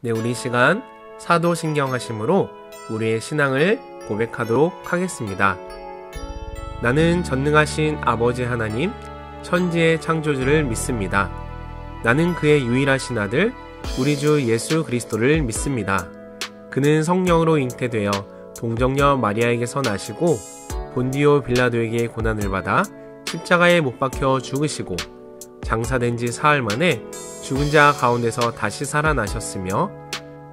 네, 우리 시간 사도신경하심으로 우리의 신앙을 고백하도록 하겠습니다. 나는 전능하신 아버지 하나님, 천지의 창조주를 믿습니다. 나는 그의 유일하신 아들, 우리 주 예수 그리스도를 믿습니다. 그는 성령으로 잉태되어 동정녀 마리아에게서 나시고 본디오 빌라도에게 고난을 받아 십자가에 못 박혀 죽으시고 장사된 지 사흘 만에 죽은 자 가운데서 다시 살아나셨으며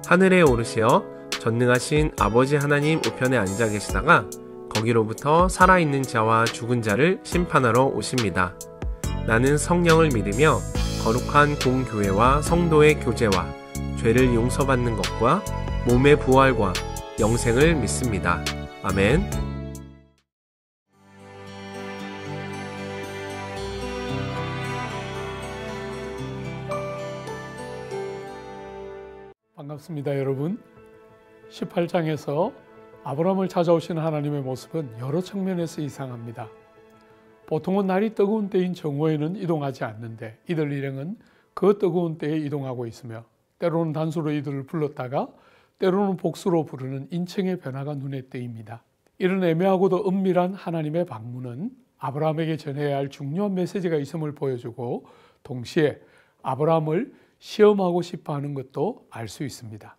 하늘에 오르시어 전능하신 아버지 하나님 우편에 앉아 계시다가 거기로부터 살아있는 자와 죽은 자를 심판하러 오십니다. 나는 성령을 믿으며 거룩한 공교회와 성도의 교제와 죄를 용서받는 것과 몸의 부활과 영생을 믿습니다. 아멘. 반갑습니다, 여러분. 18장에서 아브라함을 찾아오시는 하나님의 모습은 여러 측면에서 이상합니다. 보통은 날이 뜨거운 때인 정오에는 이동하지 않는데 이들 일행은 그 뜨거운 때에 이동하고 있으며 때로는 단수로 이들을 불렀다가 때로는 복수로 부르는 인칭의 변화가 눈에 띄입니다. 이런 애매하고도 은밀한 하나님의 방문은 아브라함에게 전해야 할 중요한 메시지가 있음을 보여주고 동시에 아브라함을 시험하고 싶어 하는 것도 알 수 있습니다.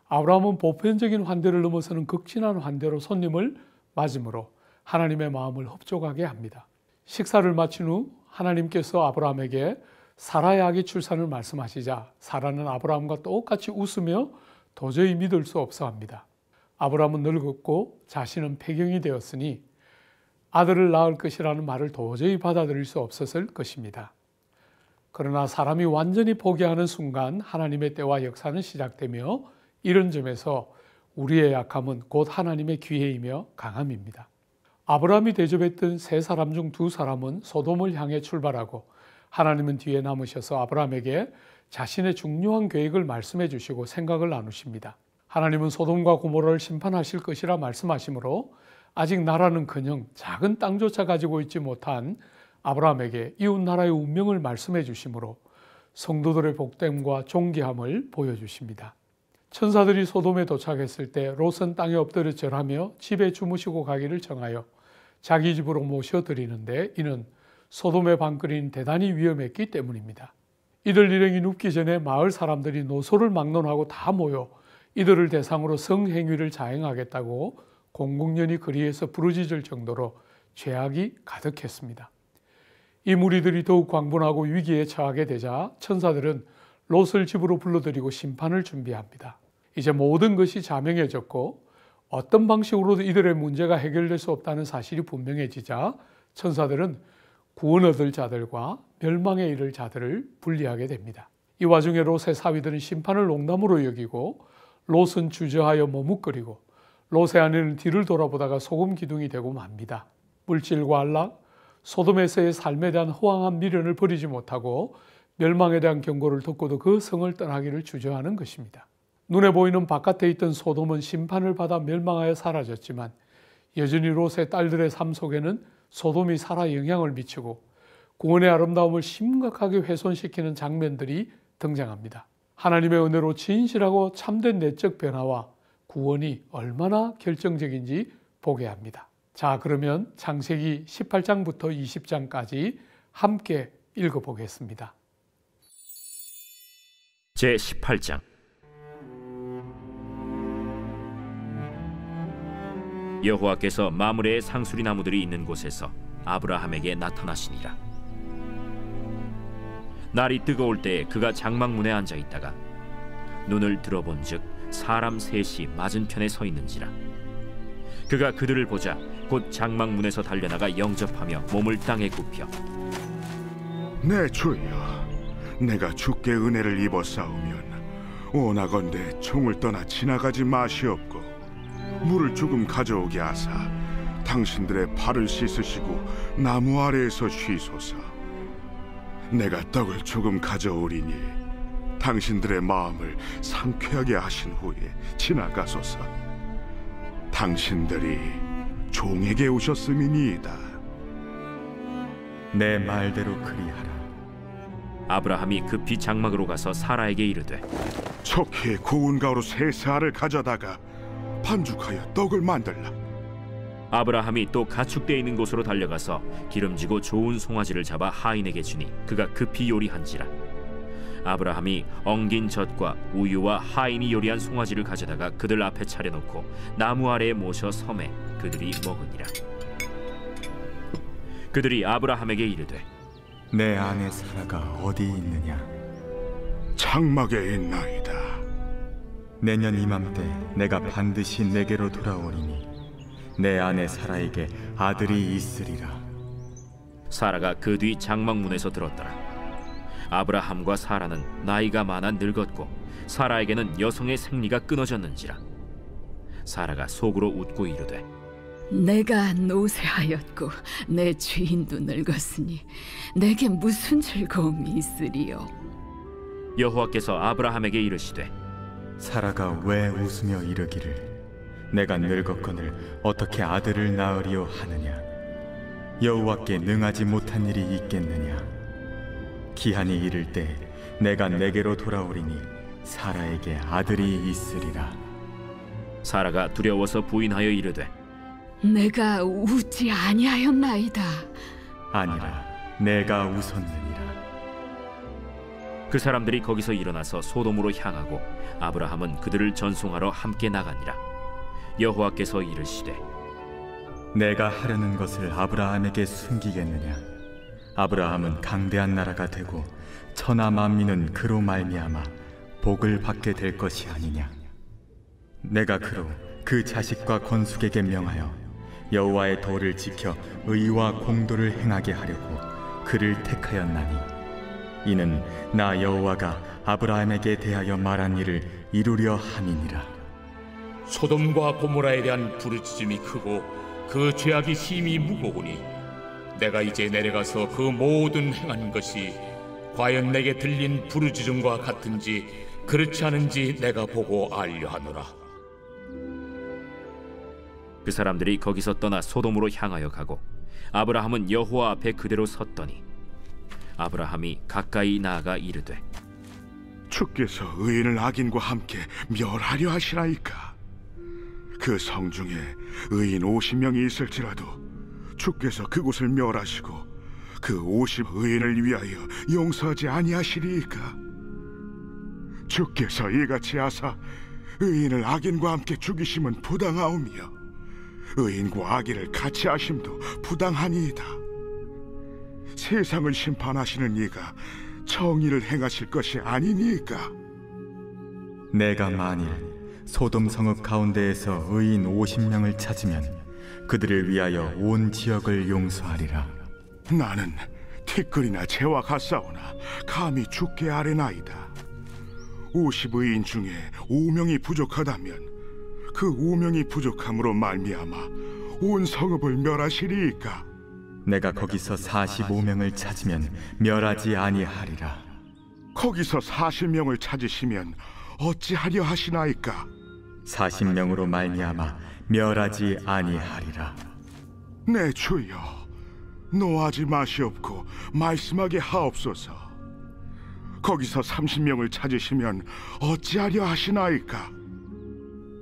아브라함은 보편적인 환대를 넘어서는 극진한 환대로 손님을 맞음으로 하나님의 마음을 흡족하게 합니다. 식사를 마친 후 하나님께서 아브라함에게 사라의 아기 출산을 말씀하시자 사라는 아브라함과 똑같이 웃으며 도저히 믿을 수 없어 합니다. 아브라함은 늙었고 자신은 폐경이 되었으니 아들을 낳을 것이라는 말을 도저히 받아들일 수 없었을 것입니다. 그러나 사람이 완전히 포기하는 순간 하나님의 때와 역사는 시작되며 이런 점에서 우리의 약함은 곧 하나님의 기회이며 강함입니다. 아브라함이 대접했던 세 사람 중 두 사람은 소돔을 향해 출발하고 하나님은 뒤에 남으셔서 아브라함에게 자신의 중요한 계획을 말씀해 주시고 생각을 나누십니다. 하나님은 소돔과 고모라를 심판하실 것이라 말씀하시므로 아직 나라는커녕 작은 땅조차 가지고 있지 못한 아브라함에게 이웃 나라의 운명을 말씀해 주시므로 성도들의 복됨과 존귀함을 보여주십니다. 천사들이 소돔에 도착했을 때 롯은 땅에 엎드려 절하며 집에 주무시고 가기를 정하여 자기 집으로 모셔드리는데 이는 소돔의 방글이는 대단히 위험했기 때문입니다. 이들 일행이 눕기 전에 마을 사람들이 노소를 막론하고 다 모여 이들을 대상으로 성행위를 자행하겠다고 공공연히 거리에서 부르짖을 정도로 죄악이 가득했습니다. 이 무리들이 더욱 광분하고 위기에 처하게 되자 천사들은 롯을 집으로 불러들이고 심판을 준비합니다. 이제 모든 것이 자명해졌고 어떤 방식으로도 이들의 문제가 해결될 수 없다는 사실이 분명해지자 천사들은 구원 얻을 자들과 멸망에 이를 자들을 분리하게 됩니다. 이 와중에 롯의 사위들은 심판을 농담으로 여기고 롯은 주저하여 머뭇거리고 롯의 아내는 뒤를 돌아보다가 소금 기둥이 되고 맙니다. 물질과 안락, 소돔에서의 삶에 대한 허황한 미련을 버리지 못하고 멸망에 대한 경고를 듣고도 그 성을 떠나기를 주저하는 것입니다. 눈에 보이는 바깥에 있던 소돔은 심판을 받아 멸망하여 사라졌지만 여전히 롯의 딸들의 삶 속에는 소돔이 살아 영향을 미치고 구원의 아름다움을 심각하게 훼손시키는 장면들이 등장합니다. 하나님의 은혜로 진실하고 참된 내적 변화와 구원이 얼마나 결정적인지 보게 합니다. 자, 그러면 창세기 18장부터 20장까지 함께 읽어보겠습니다. 제18장 여호와께서 마므레의 상수리 나무들이 있는 곳에서 아브라함에게 나타나시니라. 날이 뜨거울 때에 그가 장막문에 앉아 있다가 눈을 들어본즉 사람 셋이 맞은편에 서 있는지라. 그가 그들을 보자 곧 장막문에서 달려나가 영접하며 몸을 땅에 굽혀 내 주여, 내가 주께 은혜를 입었사오면 원하건대 총을 떠나 지나가지 마시옵고 물을 조금 가져오게 하사 당신들의 발을 씻으시고 나무 아래에서 쉬소서. 내가 떡을 조금 가져오리니 당신들의 마음을 상쾌하게 하신 후에 지나가소서. 당신들이 종에게 오셨음이니이다. 내 말대로 그리하라. 아브라함이 급히 장막으로 가서 사라에게 이르되 척히 고운 가루 3세알을 가져다가 반죽하여 떡을 만들라. 아브라함이 또 가축대 있는 곳으로 달려가서 기름지고 좋은 송아지를 잡아 하인에게 주니 그가 급히 요리한지라. 아브라함이 엉긴 젖과 우유와 하인이 요리한 송아지를 가져다가 그들 앞에 차려놓고 나무 아래에 모셔 섬에 그들이 먹으니라. 그들이 아브라함에게 이르되 내 아내 사라가 어디 있느냐? 장막에 있나이다. 내년 이맘때 내가 반드시 내게로 돌아오리니 내 아내 사라에게 아들이 있으리라. 사라가 그 뒤 장막문에서 들었더라. 아브라함과 사라는 나이가 많아 늙었고 사라에게는 여성의 생리가 끊어졌는지라. 사라가 속으로 웃고 이르되 내가 노쇠하였고 내 주인도 늙었으니 내게 무슨 즐거움이 있으리요. 여호와께서 아브라함에게 이르시되 사라가 왜 웃으며 이르기를 내가 늙었거늘 어떻게 아들을 낳으리요 하느냐? 여호와께 능하지 못한 일이 있겠느냐? 기한이 이를 때 내가 내게로 돌아오리니 사라에게 아들이 있으리라. 사라가 두려워서 부인하여 이르되 내가 웃지 아니하였나이다. 아니라 내가 웃었느니라. 그 사람들이 거기서 일어나서 소돔으로 향하고 아브라함은 그들을 전송하러 함께 나가니라. 여호와께서 이르시되 내가 하려는 것을 아브라함에게 숨기겠느냐? 아브라함은 강대한 나라가 되고 천하 만민은 그로 말미암아 복을 받게 될 것이 아니냐? 내가 그로 그 자식과 건숙에게 명하여 여호와의 도를 지켜 의와 공도를 행하게 하려고 그를 택하였나니 이는 나 여호와가 아브라함에게 대하여 말한 일을 이루려 함이니라. 소돔과 고모라에 대한 부르짖음이 크고 그 죄악이 심히 무거우니 내가 이제 내려가서 그 모든 행한 것이 과연 내게 들린 부르짖음과 같은지 그렇지 않은지 내가 보고 알려 하노라. 그 사람들이 거기서 떠나 소돔으로 향하여 가고 아브라함은 여호와 앞에 그대로 섰더니 아브라함이 가까이 나아가 이르되 주께서 의인을 악인과 함께 멸하려 하시나이까? 그 성중에 의인 50명이 있을지라도 주께서 그곳을 멸하시고 그 50 의인을 위하여 용서하지 아니하시리이까? 주께서 이같이 하사 의인을 악인과 함께 죽이심은 부당하오며 의인과 악인을 같이 하심도 부당하니이다. 세상을 심판하시는 이가 정의를 행하실 것이 아니니까? 내가 만일 소돔 성읍 가운데에서 의인 50명을 찾으면 그들을 위하여 온 지역을 용서하리라. 나는 티끌이나 재와 같사오나 감히 주께 아뢰나이다. 50의인 중에 5명이 부족하다면 그 5명이 부족함으로 말미암아 온 성읍을 멸하시리이까? 내가 거기서 45명을 찾으면 멸하지 아니하리라. 거기서 40명을 찾으시면 어찌하려 하시나이까? 40명으로 말미암아 멸하지 아니하리라. 내 주여, 노하지 마시옵고 말씀하게 하옵소서. 거기서 30명을 찾으시면 어찌하려 하시나이까?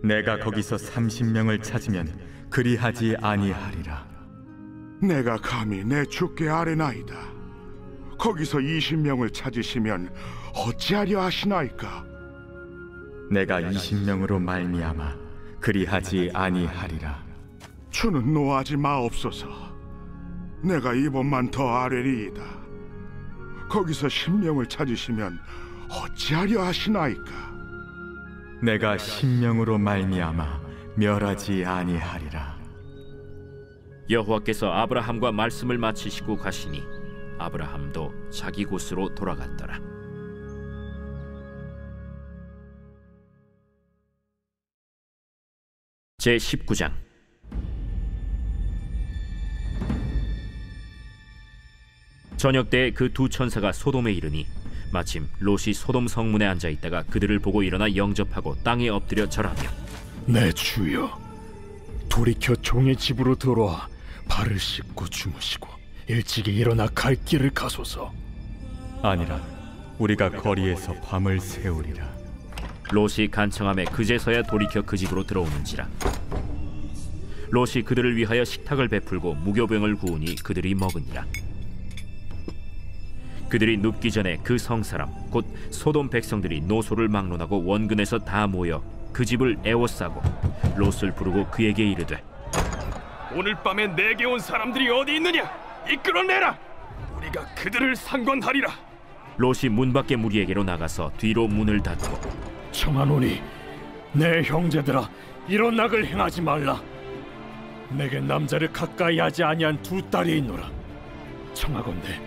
내가 거기서 30명을 찾으면 그리하지 아니하리라. 내가 감히 내 주께 아뢰나이다. 거기서 20명을 찾으시면 어찌하려 하시나이까? 내가 20명으로 말미암아 그리하지 아니하리라. 주는 노하지 마옵소서. 내가 이번만 더 아뢰리이다. 거기서 10명을 찾으시면 어찌하려 하시나이까? 내가 10명으로 말미암아 멸하지 아니하리라. 여호와께서 아브라함과 말씀을 마치시고 가시니 아브라함도 자기 곳으로 돌아갔더라. 제19장. 저녁 때 그 두 천사가 소돔에 이르니 마침 롯이 소돔 성문에 앉아 있다가 그들을 보고 일어나 영접하고 땅에 엎드려 절하며 내 주여, 돌이켜 종의 집으로 들어와 발을 씻고 주무시고 일찍이 일어나 갈 길을 가소서. 아니라 우리가 거리에서 밤을 새우리라. 롯이 간청함에 그제서야 돌이켜 그 집으로 들어오는지라. 롯이 그들을 위하여 식탁을 베풀고 무교병을 구우니 그들이 먹으니라. 그들이 눕기 전에 그 성사람 곧 소돔 백성들이 노소를 막론하고 원근에서 다 모여 그 집을 에워싸고 롯을 부르고 그에게 이르되, 오늘 밤에 내게 온 사람들이 어디 있느냐? 이끌어내라. 우리가 그들을 상관하리라. 롯이 문 밖에 무리에게로 나가서 뒤로 문을 닫고, 청하노니 내 형제들아, 이런 악을 행하지 말라. 내게 남자를 가까이 하지 아니한 두 딸이 있노라. 청하건대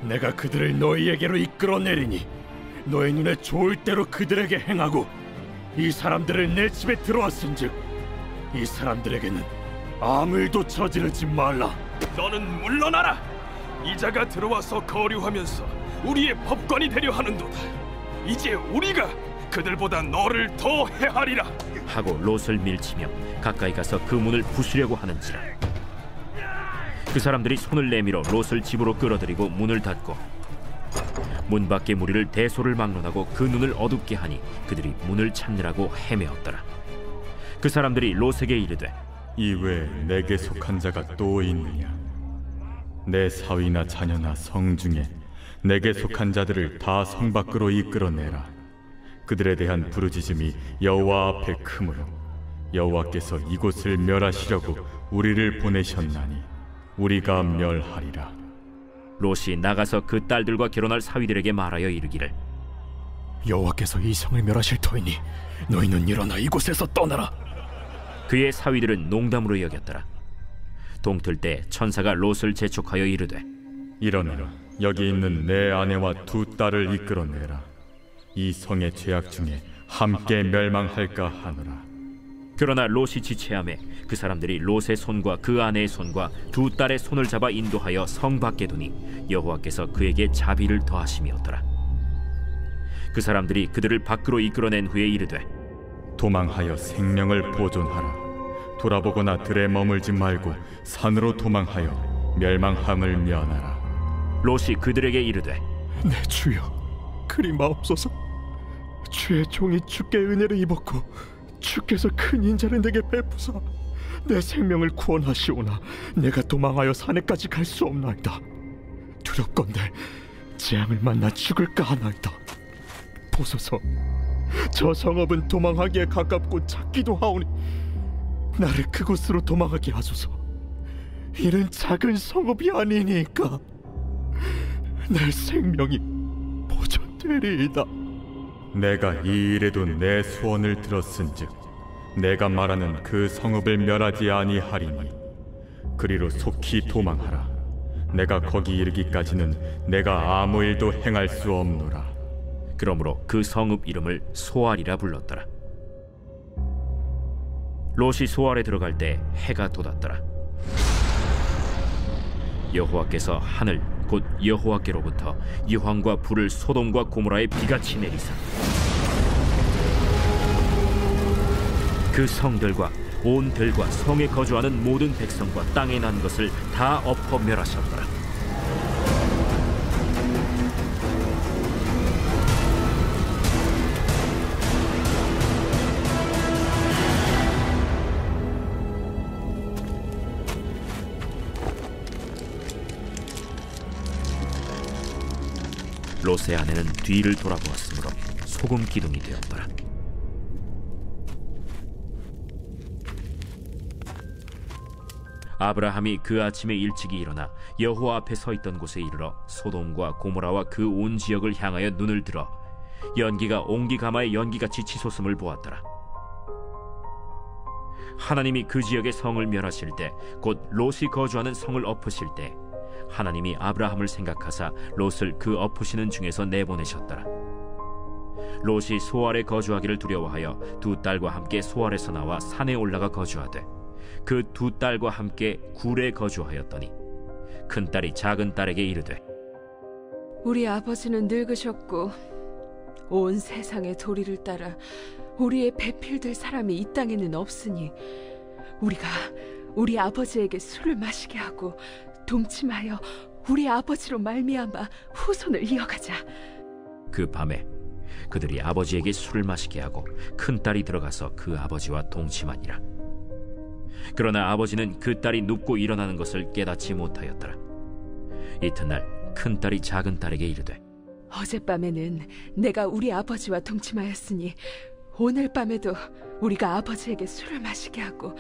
내가 그들을 너희에게로 이끌어내리니 너희 눈에 좋을 대로 그들에게 행하고, 이 사람들을 내 집에 들어왔은즉 이 사람들에게는 아무 일도 저지르지 말라. 너는 물러나라. 이자가 들어와서 거류하면서 우리의 법관이 되려 하는도다. 이제 우리가 그들보다 너를 더 해하리라 하고 롯을 밀치며 가까이 가서 그 문을 부수려고 하는지라. 그 사람들이 손을 내밀어 롯을 집으로 끌어들이고 문을 닫고 문 밖의 무리를 대소를 막론하고 그 눈을 어둡게 하니 그들이 문을 찾느라고 헤매었더라. 그 사람들이 롯에게 이르되, 이외에 내게 속한 자가 또 있느냐? 내 사위나 자녀나 성 중에 내게 속한 자들을 다 성 밖으로 이끌어내라. 그들에 대한 부르짖음이 여호와 앞에 크므로 여호와께서 이곳을 멸하시려고 우리를 보내셨나니 우리가 멸하리라. 롯이 나가서 그 딸들과 결혼할 사위들에게 말하여 이르기를, 여호와께서 이 성을 멸하실 터이니 너희는 일어나 이곳에서 떠나라. 그의 사위들은 농담으로 여겼더라. 동틀 때 천사가 롯을 재촉하여 이르되, 일어나라. 여기 있는 내 아내와 두 딸을 이끌어내라. 이 성의 죄악 중에 함께 멸망할까 하노라. 그러나 롯이 지체하매 그 사람들이 롯의 손과 그 아내의 손과 두 딸의 손을 잡아 인도하여 성 밖에 두니 여호와께서 그에게 자비를 더하심이었더라. 그 사람들이 그들을 밖으로 이끌어낸 후에 이르되, 도망하여 생명을 보존하라. 돌아보거나 들에 머물지 말고 산으로 도망하여 멸망함을 면하라. 롯이 그들에게 이르되, 내 주여, 그리 마옵소서. 주의 종이 주께 은혜를 입었고 주께서 큰 인자를 내게 베푸사 내 생명을 구원하시오나 내가 도망하여 산에까지 갈 수 없나이다. 두렵건대 재앙을 만나 죽을까 하나이다. 보소서, 저 성읍은 도망하기에 가깝고 작기도 하오니 나를 그곳으로 도망하게 하소서. 이는 작은 성읍이 아니니까 내 생명이 보존되리이다. 내가 이 일에도 내 소원을 들었은즉 내가 말하는 그 성읍을 멸하지 아니하리니 그리로 속히 도망하라. 내가 거기 이르기까지는 내가 아무 일도 행할 수 없노라. 그러므로 그 성읍 이름을 소알이라 불렀더라. 롯이 소알에 들어갈 때 해가 돋았더라. 여호와께서 하늘 곧 여호와께로부터 유황과 불을 소돔과 고모라에 비같이 내리사 그 성들과 온 들과 성에 거주하는 모든 백성과 땅에 난 것을 다 엎어 멸하셨더라. 롯의 아내는 뒤를 돌아보았으므로 소금 기둥이 되었더라. 아브라함이 그 아침에 일찍이 일어나 여호와 앞에 서 있던 곳에 이르러 소돔과 고모라와 그 온 지역을 향하여 눈을 들어 연기가 옹기가마의 연기같이 치솟음을 보았더라. 하나님이 그 지역의 성을 멸하실 때 곧 롯이 거주하는 성을 엎으실 때 하나님이 아브라함을 생각하사 롯을 그 엎으시는 중에서 내보내셨더라. 롯이 소알에 거주하기를 두려워하여 두 딸과 함께 소알에서 나와 산에 올라가 거주하되 그 두 딸과 함께 굴에 거주하였더니 큰 딸이 작은 딸에게 이르되, 우리 아버지는 늙으셨고 온 세상의 도리를 따라 우리의 배필될 사람이 이 땅에는 없으니 우리가 우리 아버지에게 술을 마시게 하고 동침하여 우리 아버지로 말미암아 후손을 이어가자. 그 밤에 그들이 아버지에게 술을 마시게 하고 큰딸이 들어가서 그 아버지와 동침하니라. 그러나 아버지는 그 딸이 눕고 일어나는 것을 깨닫지 못하였더라. 이튿날 큰딸이 작은딸에게 이르되, 어젯밤에는 내가 우리 아버지와 동침하였으니 오늘 밤에도 우리가 아버지에게 술을 마시게 하고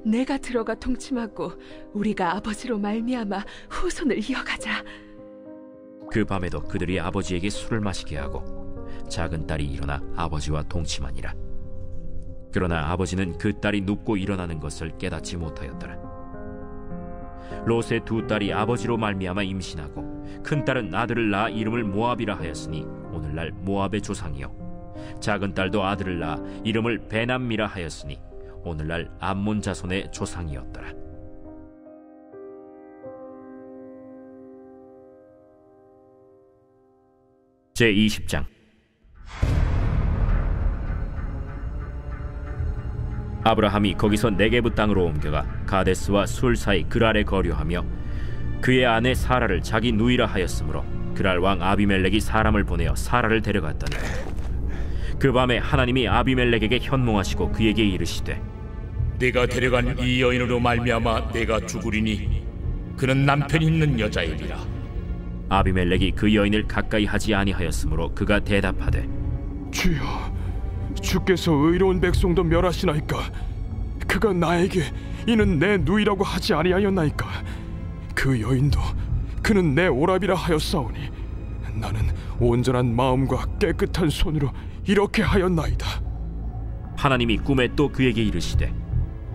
내가 들어가 동침하고 우리가 아버지로 말미암아 후손을 이어가자. 그 밤에도 그들이 아버지에게 술을 마시게 하고 작은딸이 일어나 아버지와 동침하니라. 그러나 아버지는 그 딸이 눕고 일어나는 것을 깨닫지 못하였더라. 롯의 두 딸이 아버지로 말미암아 임신하고 큰딸은 아들을 낳아 이름을 모압이라 하였으니 오늘날 모압의 조상이요, 작은딸도 아들을 낳아 이름을 베남미라 하였으니 오늘날 암몬 자손의 조상이었더라. 제20장. 아브라함이 거기서 네게브 땅으로 옮겨가 가데스와 술 사이 그랄에 거류하며 그의 아내 사라를 자기 누이라 하였으므로 그랄 왕 아비멜렉이 사람을 보내어 사라를 데려갔더니 그 밤에 하나님이 아비멜렉에게 현몽하시고 그에게 이르시되, 네가 데려간 이 여인으로 말미암아 내가 죽으리니 그는 남편 있는 여자이리라. 아비멜렉이 그 여인을 가까이 하지 아니하였으므로 그가 대답하되, 주여, 주께서 의로운 백성도 멸하시나이까? 그가 나에게 이는 내 누이라고 하지 아니하였나이까? 그 여인도 그는 내 오랍이라 하였사오니 나는 온전한 마음과 깨끗한 손으로 이렇게 하였나이다. 하나님이 꿈에 또 그에게 이르시되,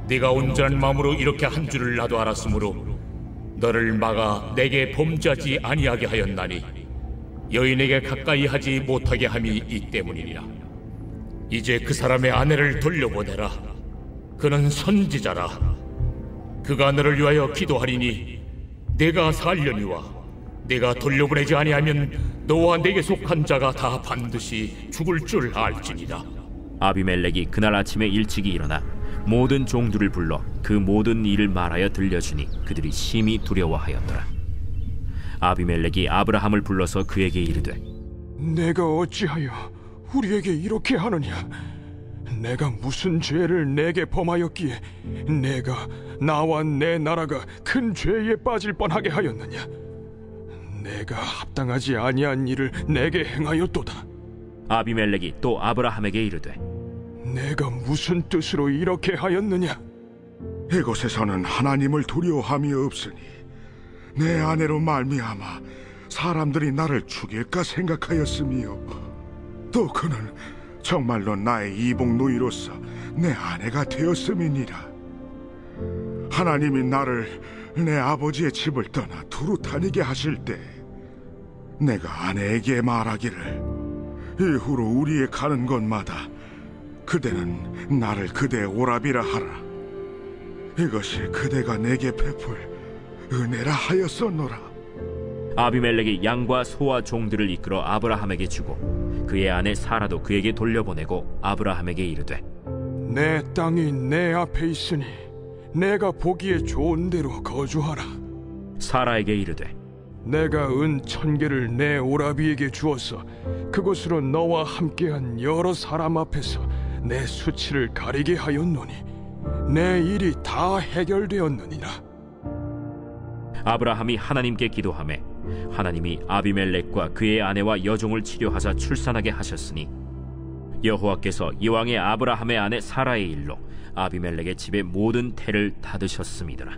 네가 온전한 마음으로 이렇게 한 줄을 나도 알았으므로 너를 막아 내게 범죄하지 아니하게 하였나니 여인에게 가까이 하지 못하게 함이 이 때문이니라. 이제 그 사람의 아내를 돌려보내라. 그는 선지자라. 그가 너를 위하여 기도하리니 내가 살려니와 내가 돌려보내지 아니하면 너와 내게 속한 자가 다 반드시 죽을 줄 알지니라. 아비멜렉이 그날 아침에 일찍이 일어나 모든 종들을 불러 그 모든 일을 말하여 들려주니 그들이 심히 두려워하였더라. 아비멜렉이 아브라함을 불러서 그에게 이르되, 내가 어찌하여 우리에게 이렇게 하느냐? 내가 무슨 죄를 내게 범하였기에 내가 나와 내 나라가 큰 죄에 빠질 뻔하게 하였느냐? 내가 합당하지 아니한 일을 내게 행하였도다. 아비멜렉이 또 아브라함에게 이르되, 내가 무슨 뜻으로 이렇게 하였느냐? 이곳에서는 하나님을 두려워함이 없으니 내 아내로 말미암아 사람들이 나를 죽일까 생각하였으며 또 그는 정말로 나의 이복 누이로서 내 아내가 되었음이니라. 하나님이 나를 내 아버지의 집을 떠나 두루 다니게 하실 때 내가 아내에게 말하기를, 이후로 우리의 가는 곳마다 그대는 나를 그대의 오랍이라 하라. 이것이 그대가 내게 베풀 은혜라 하였었노라. 아비멜렉이 양과 소와 종들을 이끌어 아브라함에게 주고 그의 아내 사라도 그에게 돌려보내고 아브라함에게 이르되, 내 땅이 내 앞에 있으니 내가 보기에 좋은 대로 거주하라. 사라에게 이르되, 내가 은 1000개를 내 오라비에게 주어서 그것으로 너와 함께한 여러 사람 앞에서 내 수치를 가리게 하였노니 내 일이 다 해결되었느니라. 아브라함이 하나님께 기도하매 하나님이 아비멜렉과 그의 아내와 여종을 치료하사 출산하게 하셨으니 여호와께서 이왕의 아브라함의 아내 사라의 일로 아비멜렉의 집의 모든 태를 닫으셨음이더라.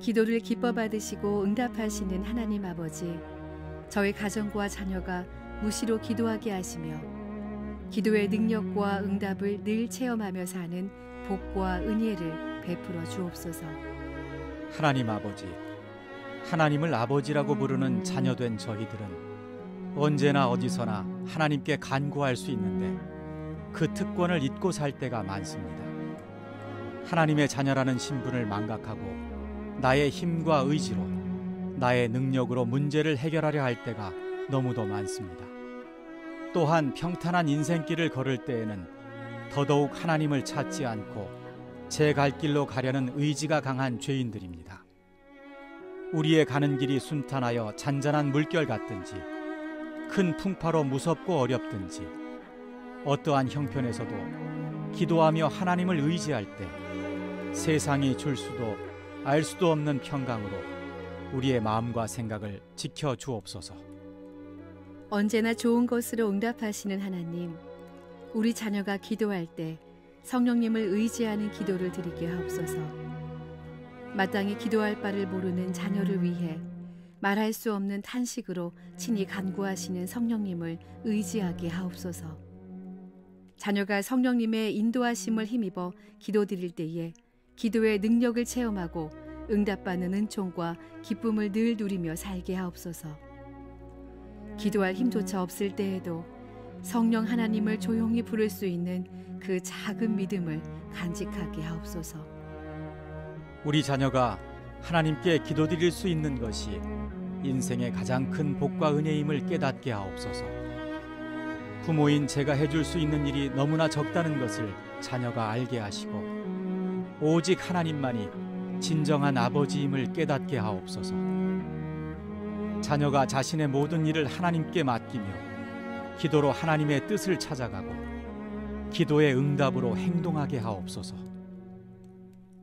기도를 기뻐 받으시고 응답하시는 하나님 아버지, 저희 가정과 자녀가 무시로 기도하게 하시며 기도의 능력과 응답을 늘 체험하며 사는 복과 은혜를 베풀어 주옵소서. 하나님 아버지, 하나님을 아버지라고 부르는 자녀된 저희들은 언제나 어디서나 하나님께 간구할 수 있는데 그 특권을 잊고 살 때가 많습니다. 하나님의 자녀라는 신분을 망각하고 나의 힘과 의지로, 나의 능력으로 문제를 해결하려 할 때가 너무도 많습니다. 또한 평탄한 인생길을 걸을 때에는 더더욱 하나님을 찾지 않고 제 갈 길로 가려는 의지가 강한 죄인들입니다. 우리의 가는 길이 순탄하여 잔잔한 물결 같든지 큰 풍파로 무섭고 어렵든지 어떠한 형편에서도 기도하며 하나님을 의지할 때 세상이 줄 수도 알 수도 없는 평강으로 우리의 마음과 생각을 지켜 주옵소서. 언제나 좋은 것으로 응답하시는 하나님, 우리 자녀가 기도할 때 성령님을 의지하는 기도를 드리게 하옵소서. 마땅히 기도할 바를 모르는 자녀를 위해 말할 수 없는 탄식으로 친히 간구하시는 성령님을 의지하게 하옵소서. 자녀가 성령님의 인도하심을 힘입어 기도드릴 때에 기도의 능력을 체험하고 응답받는 은총과 기쁨을 늘 누리며 살게 하옵소서. 기도할 힘조차 없을 때에도 성령 하나님을 조용히 부를 수 있는 그 작은 믿음을 간직하게 하옵소서. 우리 자녀가 하나님께 기도드릴 수 있는 것이 인생의 가장 큰 복과 은혜임을 깨닫게 하옵소서. 부모인 제가 해줄 수 있는 일이 너무나 적다는 것을 자녀가 알게 하시고 오직 하나님만이 진정한 아버지임을 깨닫게 하옵소서. 자녀가 자신의 모든 일을 하나님께 맡기며 기도로 하나님의 뜻을 찾아가고 기도의 응답으로 행동하게 하옵소서.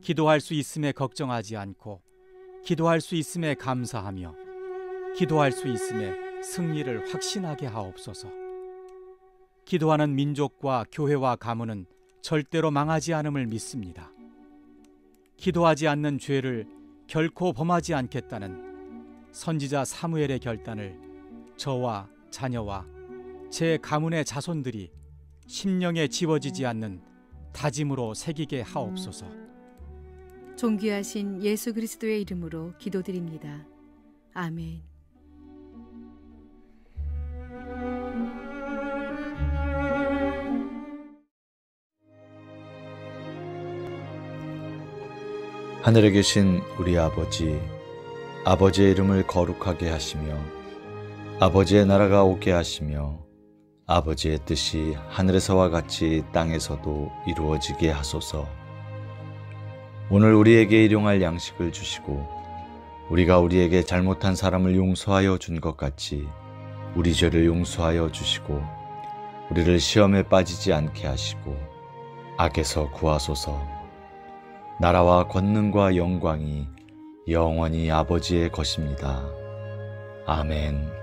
기도할 수 있음에 걱정하지 않고 기도할 수 있음에 감사하며 기도할 수 있음에 승리를 확신하게 하옵소서. 기도하는 민족과 교회와 가문은 절대로 망하지 않음을 믿습니다. 기도하지 않는 죄를 결코 범하지 않겠다는 선지자 사무엘의 결단을 저와 자녀와 제 가문의 자손들이 심령에 지워지지 않는 다짐으로 새기게 하옵소서. 존귀하신 예수 그리스도의 이름으로 기도드립니다. 아멘. 하늘에 계신 우리 아버지, 아버지의 이름을 거룩하게 하시며 아버지의 나라가 오게 하시며 아버지의 뜻이 하늘에서와 같이 땅에서도 이루어지게 하소서. 오늘 우리에게 일용할 양식을 주시고 우리가 우리에게 잘못한 사람을 용서하여 준 것 같이 우리 죄를 용서하여 주시고 우리를 시험에 빠지지 않게 하시고 악에서 구하소서. 나라와 권능과 영광이 영원히 아버지의 것입니다. 아멘.